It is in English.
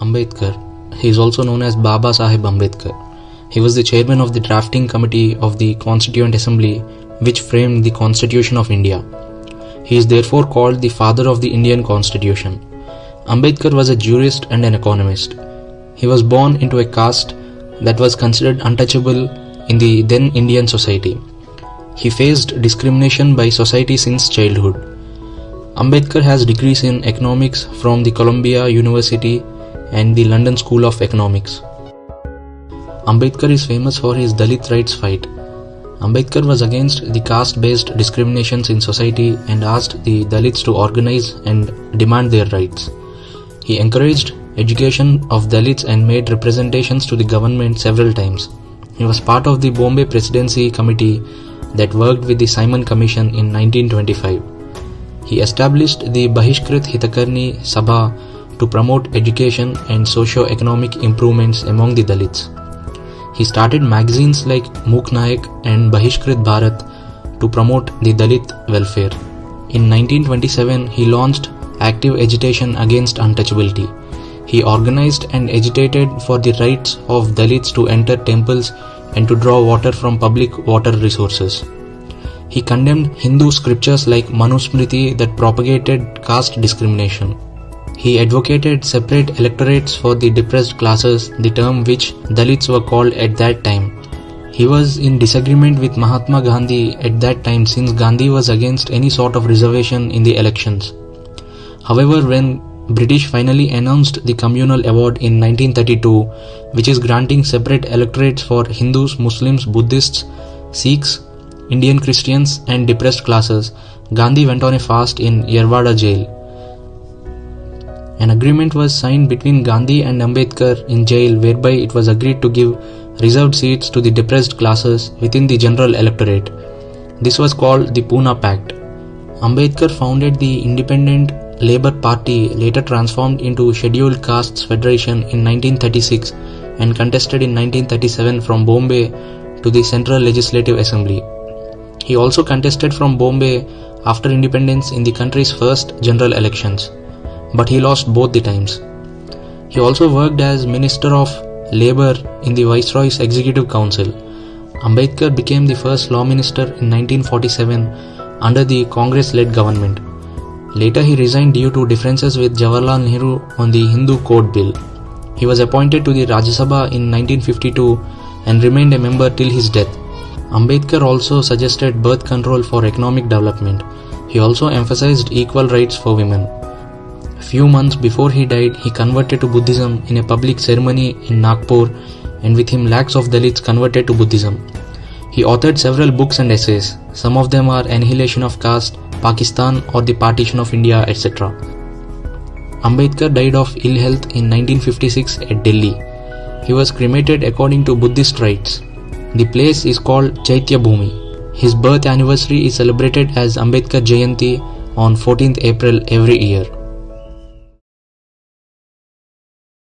Ambedkar, he is also known as Baba Sahib Ambedkar. He was the chairman of the drafting committee of the Constituent Assembly which framed the Constitution of India. He is therefore called the father of the Indian Constitution. Ambedkar was a jurist and an economist. He was born into a caste that was considered untouchable in the then Indian society. He faced discrimination by society since childhood. Ambedkar has degrees in economics from the Columbia University and the London School of Economics. Ambedkar is famous for his Dalit rights fight. Ambedkar was against the caste-based discriminations in society and asked the Dalits to organize and demand their rights. He encouraged education of Dalits and made representations to the government several times. He was part of the Bombay Presidency Committee that worked with the Simon Commission in 1925. He established the Bahishkrit Hitakarni Sabha to promote education and socio-economic improvements among the Dalits. He started magazines like Mook Naik and Bahishkrit Bharat to promote the Dalit welfare. In 1927, he launched active agitation against untouchability. He organized and agitated for the rights of Dalits to enter temples and to draw water from public water resources. He condemned Hindu scriptures like Manusmriti that propagated caste discrimination. He advocated separate electorates for the depressed classes, the term which Dalits were called at that time. He was in disagreement with Mahatma Gandhi at that time since Gandhi was against any sort of reservation in the elections. However, when British finally announced the Communal Award in 1932, which is granting separate electorates for Hindus, Muslims, Buddhists, Sikhs, Indian Christians and depressed classes, Gandhi went on a fast in Yerwada jail. An agreement was signed between Gandhi and Ambedkar in jail whereby it was agreed to give reserved seats to the depressed classes within the general electorate. This was called the Pune Pact. Ambedkar founded the Independent Labour Party, later transformed into Scheduled Castes Federation in 1936 and contested in 1937 from Bombay to the Central Legislative Assembly. He also contested from Bombay after independence in the country's first general elections, but he lost both the times. He also worked as Minister of Labour in the Viceroy's Executive Council. Ambedkar became the first Law Minister in 1947 under the Congress-led government. Later he resigned due to differences with Jawaharlal Nehru on the Hindu Code Bill. He was appointed to the Rajya Sabha in 1952 and remained a member till his death. Ambedkar also suggested birth control for economic development. He also emphasized equal rights for women. A few months before he died, he converted to Buddhism in a public ceremony in Nagpur, and with him lakhs of Dalits converted to Buddhism. He authored several books and essays. Some of them are Annihilation of Caste, Pakistan or the Partition of India, etc. Ambedkar died of ill health in 1956 at Delhi. He was cremated according to Buddhist rites. The place is called Chaitya Bhumi. His birth anniversary is celebrated as Kkcs Jayanti on 14th April every year.